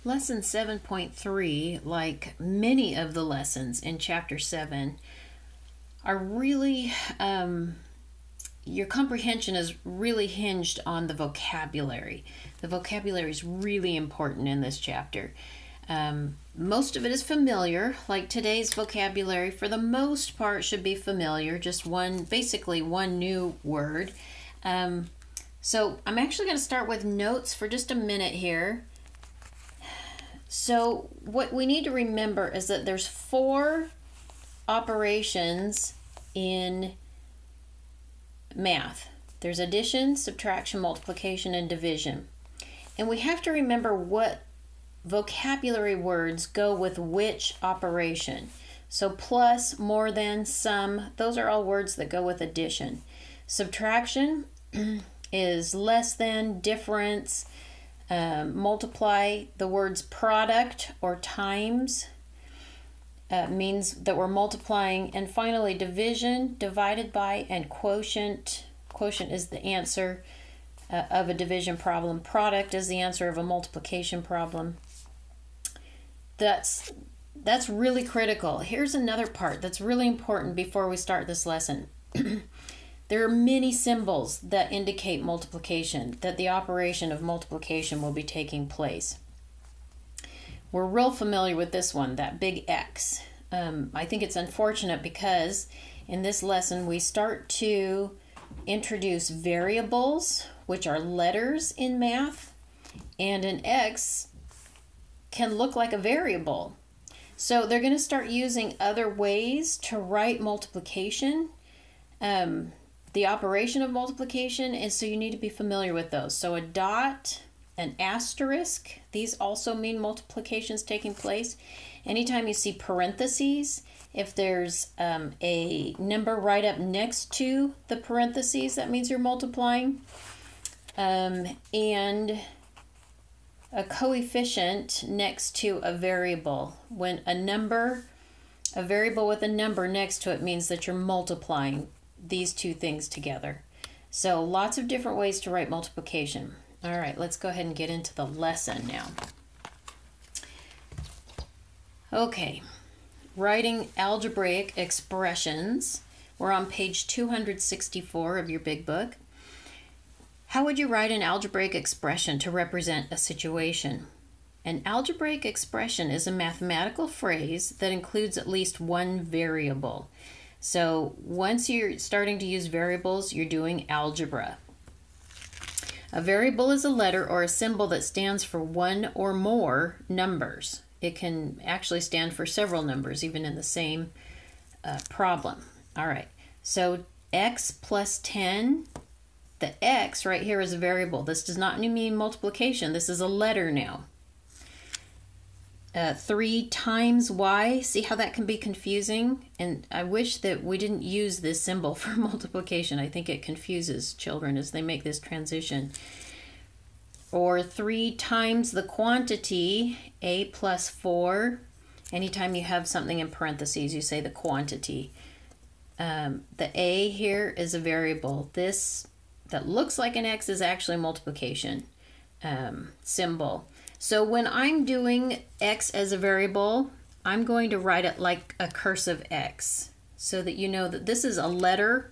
Lesson 7.3, like many of the lessons in Chapter 7, are really, your comprehension is really hinged on the vocabulary. The vocabulary is really important in this chapter. Most of it is familiar, like today's vocabulary, for the most part, should be familiar, just basically one new word. So I'm actually going to start with notes for just a minute here. So what we need to remember is that there's 4 operations in math. There's addition, subtraction, multiplication, and division. And we have to remember what vocabulary words go with which operation. So plus, more than, sum, those are all words that go with addition. Subtraction is less than, difference. Multiply, the words product or times means that we're multiplying. And finally, division, divided by, and quotient. Quotient is the answer of a division problem. Product is the answer of a multiplication problem. That's really critical. Here's another part that's really important before we start this lesson. There are many symbols that indicate multiplication, that the operation of multiplication will be taking place. We're real familiar with this one, that big X. I think it's unfortunate because in this lesson we start to introduce variables, which are letters in math, and an X can look like a variable. So they're going to start using other ways to write multiplication. The operation of multiplication, and so you need to be familiar with those. So a dot, an asterisk, these also mean multiplications taking place. Anytime you see parentheses, if there's a number right up next to the parentheses, that means you're multiplying. And a coefficient next to a variable. When a variable with a number next to it means that you're multiplying these two things together. So lots of different ways to write multiplication. All right, let's go ahead and get into the lesson now. Okay, writing algebraic expressions. We're on page 264 of your big book. How would you write an algebraic expression to represent a situation? An algebraic expression is a mathematical phrase that includes at least one variable. So once you're starting to use variables, you're doing algebra. A variable is a letter or a symbol that stands for one or more numbers. It can actually stand for several numbers, even in the same problem. All right, so x plus 10, the x right here is a variable. This does not mean multiplication. This is a letter now. 3 times y, see how that can be confusing? And I wish that we didn't use this symbol for multiplication. I think it confuses children as they make this transition. Or 3 times the quantity, a plus 4. Anytime you have something in parentheses, you say the quantity. The a here is a variable. This that looks like an x is actually a multiplication symbol. So when I'm doing x as a variable, I'm going to write it like a cursive X so that you know that this is a letter.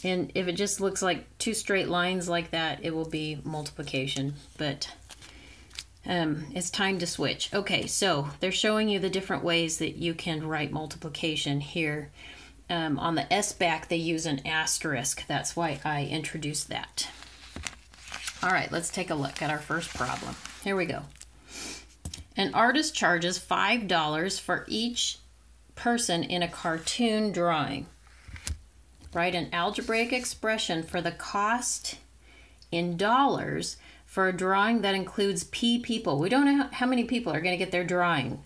And if it just looks like 2 straight lines like that, it will be multiplication. But it's time to switch. Okay, so they're showing you the different ways that you can write multiplication here. On the S back, they use an asterisk. That's why I introduced that. All right, let's take a look at our first problem. Here we go. An artist charges $5 for each person in a cartoon drawing. Write an algebraic expression for the cost in dollars for a drawing that includes P people. We don't know how many people are going to get their drawing.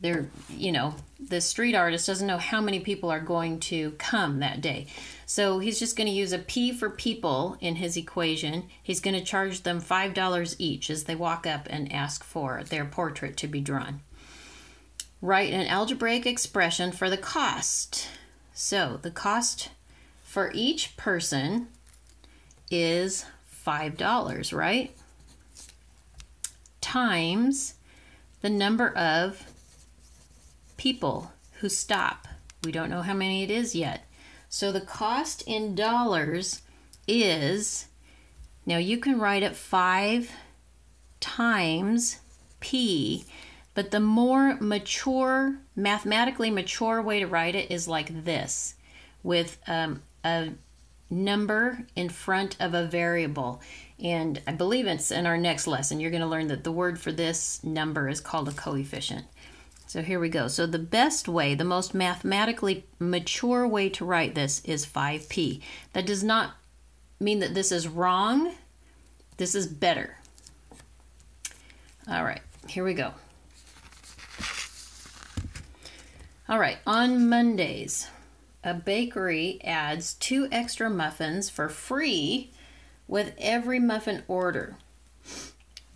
The street artist doesn't know how many people are going to come that day. So he's just going to use a P for people in his equation. He's going to charge them $5 each as they walk up and ask for their portrait to be drawn. Write an algebraic expression for the cost. So the cost for each person is $5, right? Times the number of people who stop. We don't know how many it is yet. So the cost in dollars is, now you can write it 5 times P, but the more mature, mathematically mature way to write it is like this, with a number in front of a variable. And I believe it's in our next lesson. You're going to learn that the word for this number is called a coefficient. So here we go. So the best way, the most mathematically mature way to write this is 5p. That does not mean that this is wrong. This is better. All right, here we go. All right, on Mondays, a bakery adds 2 extra muffins for free with every muffin order.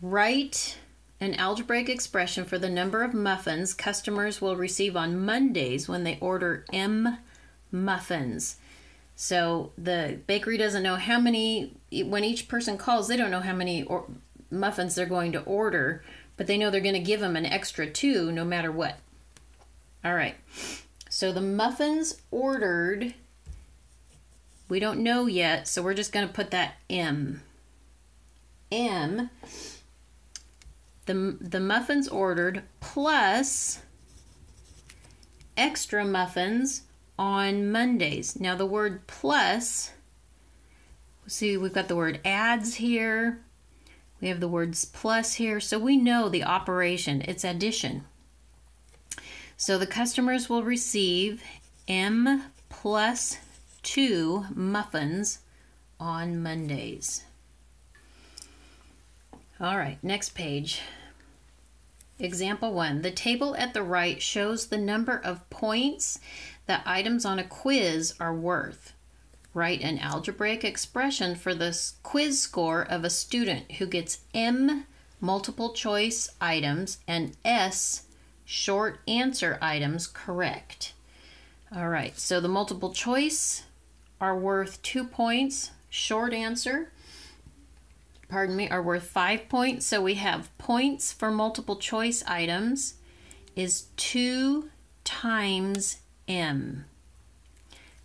Write an algebraic expression for the number of muffins customers will receive on Mondays when they order M muffins. So the bakery doesn't know how many, when each person calls, they don't know how many muffins they're going to order, but they know they're going to give them an extra 2 no matter what. All right, so the muffins ordered, we don't know yet, so we're just going to put that M. M, the muffins ordered plus extra muffins on Mondays. Now the word plus, see, we've got the word adds here. We have the words plus here, so we know the operation. It's addition. So the customers will receive M plus 2 muffins on Mondays. All right, next page. Example 1. The table at the right shows the number of points that items on a quiz are worth. Write an algebraic expression for the quiz score of a student who gets M multiple choice items and S short answer items correct. All right, so the multiple choice are worth 2 points. Short answer, are worth 5 points. So we have points for multiple choice items is 2 times M,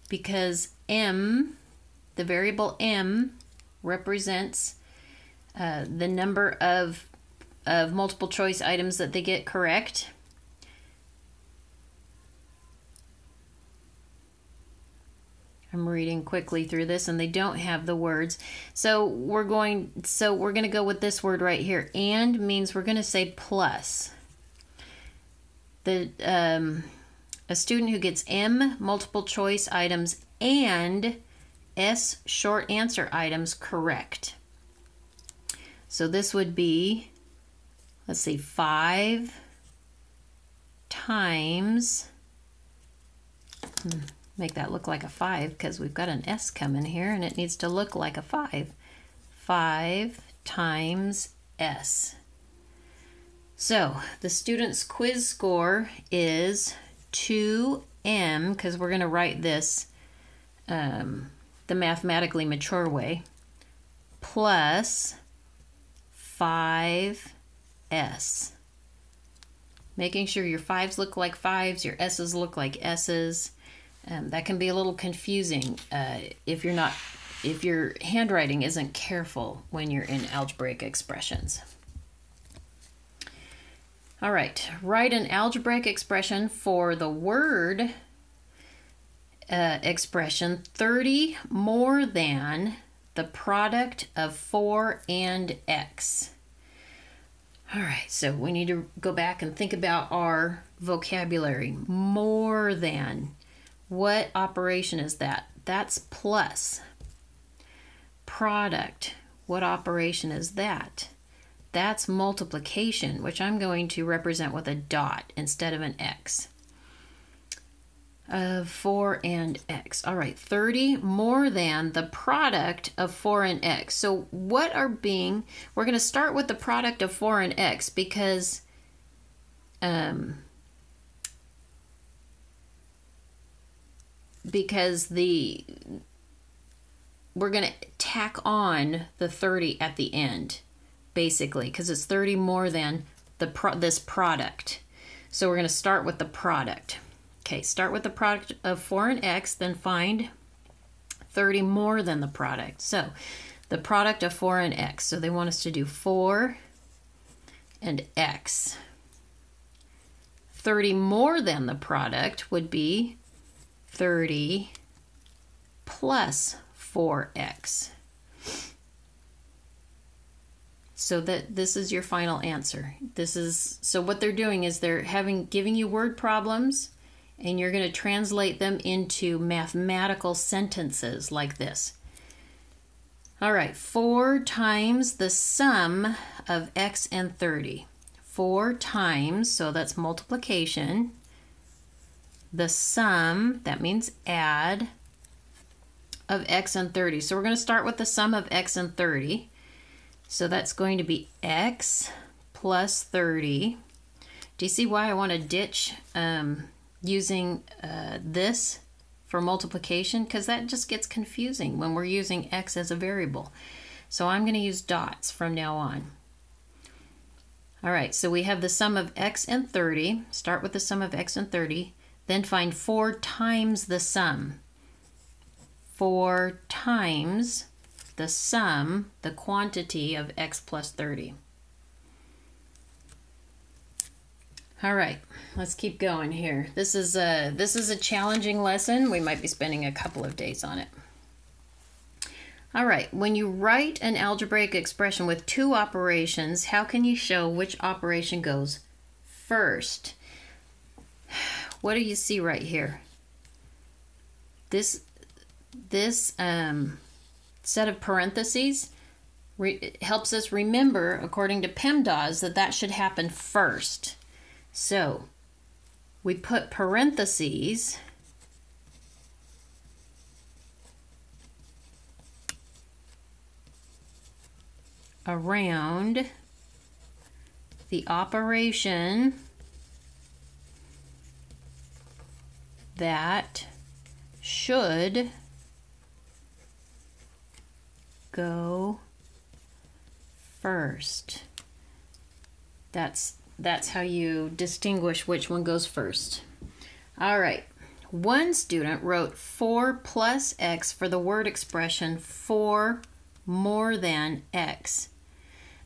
because M, the variable M, represents the number of multiple choice items that they get correct. I'm reading quickly through this and they don't have the words. So we're going to go with this word right here. And means we're going to say plus. A student who gets M multiple choice items and S short answer items correct. So this would be, let's see, 5 times, make that look like a 5 because we've got an S coming here and it needs to look like a 5. 5 times S. So the student's quiz score is 2M, because we're going to write this the mathematically mature way, plus 5S. Making sure your 5s look like 5s, your S's look like S's. That can be a little confusing if your handwriting isn't careful when you're in algebraic expressions. All right, write an algebraic expression for the word expression 30 more than the product of 4 and x. All right, so we need to go back and think about our vocabulary. More than. What operation is that? That's plus. Product. What operation is that? That's multiplication, which I'm going to represent with a dot instead of an x. 4 and x. All right, 30 more than the product of 4 and x. So what are being, we're going to start with the product of 4 and x because we're going to tack on the 30 at the end, basically, because it's 30 more than this product. So we're going to start with the product. Okay, start with the product of 4 and x, then find 30 more than the product. So the product of 4 and x. So they want us to do 4 and x. 30 more than the product would be 30 plus 4x. So that this is your final answer. So what they're doing is they're giving you word problems, and you're going to translate them into mathematical sentences like this. All right, 4 times the sum of x and 30. 4 times, so that's multiplication. The sum, that means add, of x and 30. So we're going to start with the sum of x and 30. So that's going to be x plus 30. Do you see why I want to ditch using this for multiplication? Because that just gets confusing when we're using x as a variable. So I'm going to use dots from now on. All right, so we have the sum of x and 30. Start with the sum of x and 30. Then find 4 times the sum. 4 times the sum, the quantity of x plus 30. All right, let's keep going here. This is a challenging lesson. We might be spending a couple of days on it. All right, when you write an algebraic expression with 2 operations, how can you show which operation goes first? What do you see right here? This set of parentheses helps us remember, according to PEMDAS, that should happen first. So we put parentheses around the operation that should go first. That's how you distinguish which one goes first. All right. One student wrote 4 plus x for the word expression 4 more than x.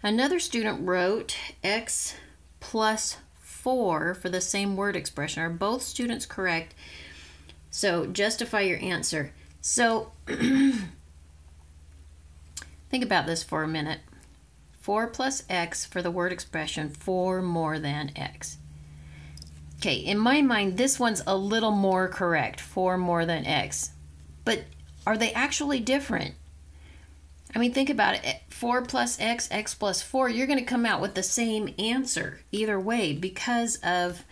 Another student wrote x plus 4 for the same word expression. Are both students correct? So justify your answer. So think about this for a minute. 4 plus x for the word expression 4 more than x. Okay, in my mind, this one's a little more correct, 4 more than x. But are they actually different? I mean, think about it. 4 plus x, x plus 4, you're going to come out with the same answer either way because of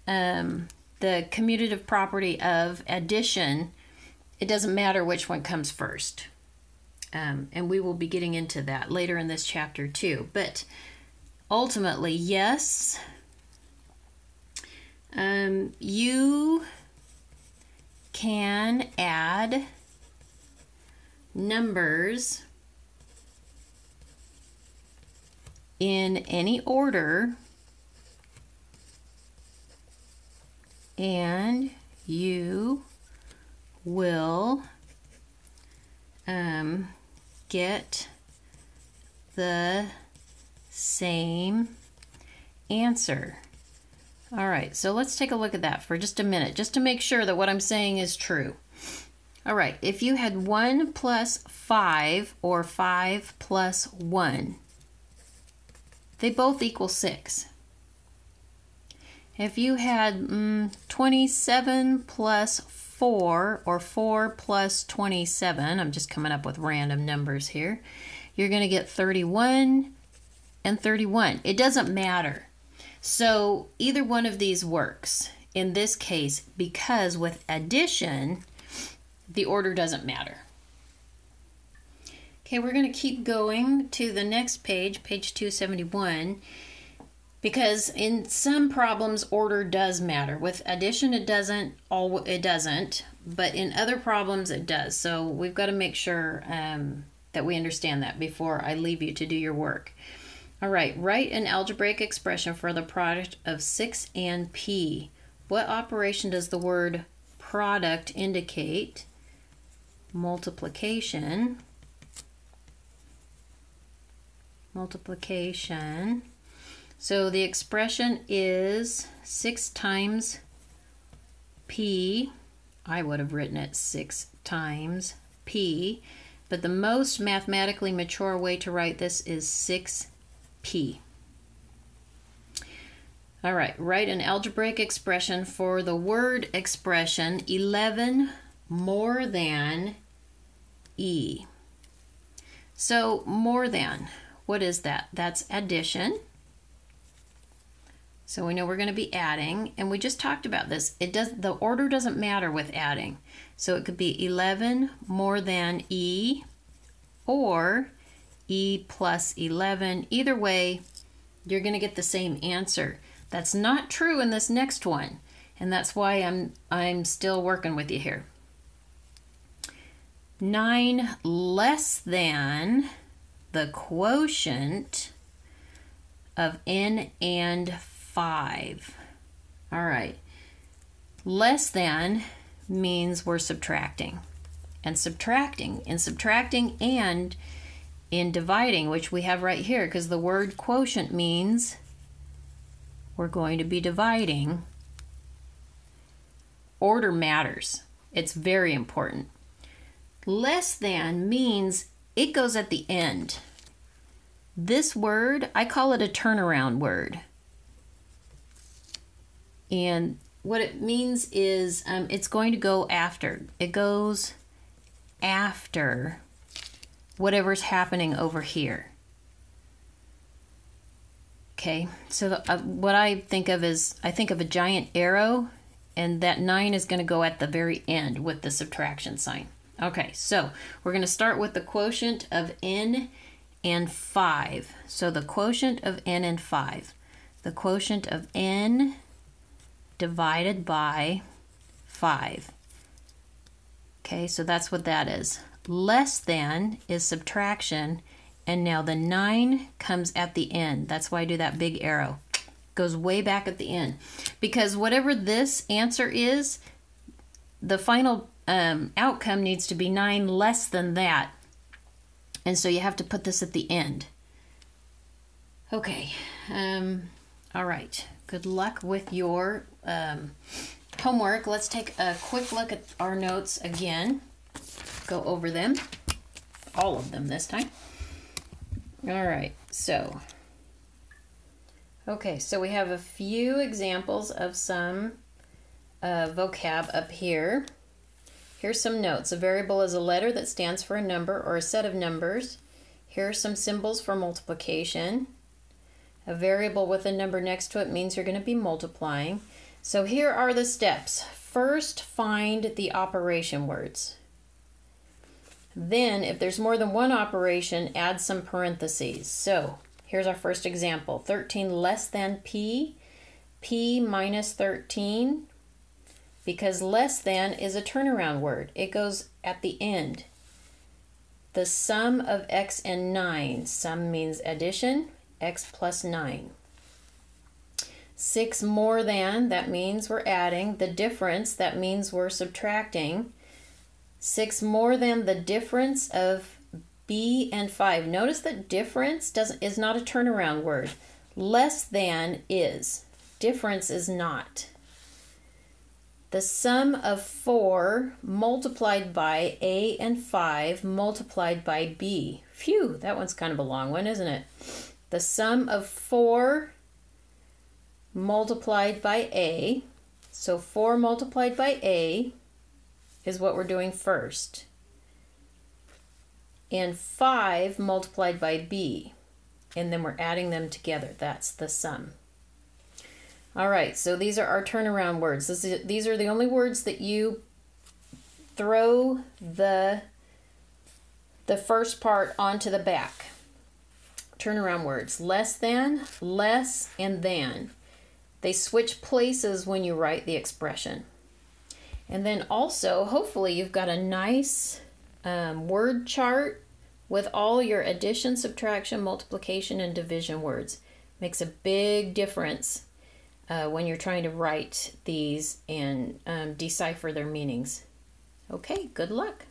the commutative property of addition. It doesn't matter which one comes first. And we will be getting into that later in this chapter too. But ultimately, yes, you can add numbers in any order, and you will get the same answer. All right, so let's take a look at that for just a minute, just to make sure that what I'm saying is true. All right, if you had 1 plus 5 or 5 plus 1, they both equal 6. If you had 27 plus 4 or 4 plus 27, I'm just coming up with random numbers here, you're going to get 31 and 31. It doesn't matter. So either one of these works in this case because with addition, the order doesn't matter. Okay, we're going to keep going to the next page, page 271. Because in some problems, order does matter. With addition, it doesn't. But in other problems, it does. So we've got to make sure that we understand that before I leave you to do your work. All right, write an algebraic expression for the product of 6 and p. What operation does the word product indicate? Multiplication. Multiplication. So the expression is 6 times p. I would have written it 6 times p. But the most mathematically mature way to write this is 6p. All right, write an algebraic expression for the word expression 11 more than e. So more than, what is that? That's addition. So we know we're going to be adding, and we just talked about this. The order doesn't matter with adding. So it could be 11 more than e or e plus 11. Either way, you're going to get the same answer. That's not true in this next one, and that's why I'm still working with you here. 9 less than the quotient of n and 5. All right. Less than means we're subtracting. And subtracting and in dividing, which we have right here, because the word quotient means we're going to be dividing. Order matters. It's very important. Less than means it goes at the end. This word, I call it a turnaround word. And what it means is it's going to go after. It goes after whatever's happening over here. Okay, so what I think of is, I think of a giant arrow, and that 9 is going to go at the very end with the subtraction sign. Okay, so we're going to start with the quotient of n and 5. So the quotient of n and 5. The quotient of n divided by 5. Okay, so that's what that is. Less than is subtraction, and now the 9 comes at the end. That's why I do that big arrow. Goes way back at the end. Because whatever this answer is, the final outcome needs to be 9 less than that. And so you have to put this at the end. Okay, all right. Good luck with your homework. Let's take a quick look at our notes again. Go over them. All of them this time. All right, so. Okay, so we have a few examples of some vocab up here. Here's some notes. A variable is a letter that stands for a number or a set of numbers. Here are some symbols for multiplication. A variable with a number next to it means you're going to be multiplying. So here are the steps. First, find the operation words. Then, if there's more than one operation, add some parentheses. So here's our first example. 13 less than p, p minus 13, because less than is a turnaround word. It goes at the end. The sum of x and 9. Sum means addition. X plus 9. 6 more than, that means we're adding. The difference, that means we're subtracting. 6 more than the difference of b and 5. Notice that difference is not a turnaround word. Less than is. Difference is not. The sum of 4 multiplied by a and 5 multiplied by b. Phew, that one's kind of a long one, isn't it? The sum of 4 multiplied by a. So 4 multiplied by a is what we're doing first. And 5 multiplied by b. And then we're adding them together. That's the sum. All right, so these are our turnaround words. These are the only words that you throw the first part onto the back. turnaround words. Less than, less, and than. They switch places when you write the expression. And then also, hopefully you've got a nice word chart with all your addition, subtraction, multiplication, and division words. Makes a big difference when you're trying to write these and decipher their meanings. Okay, good luck.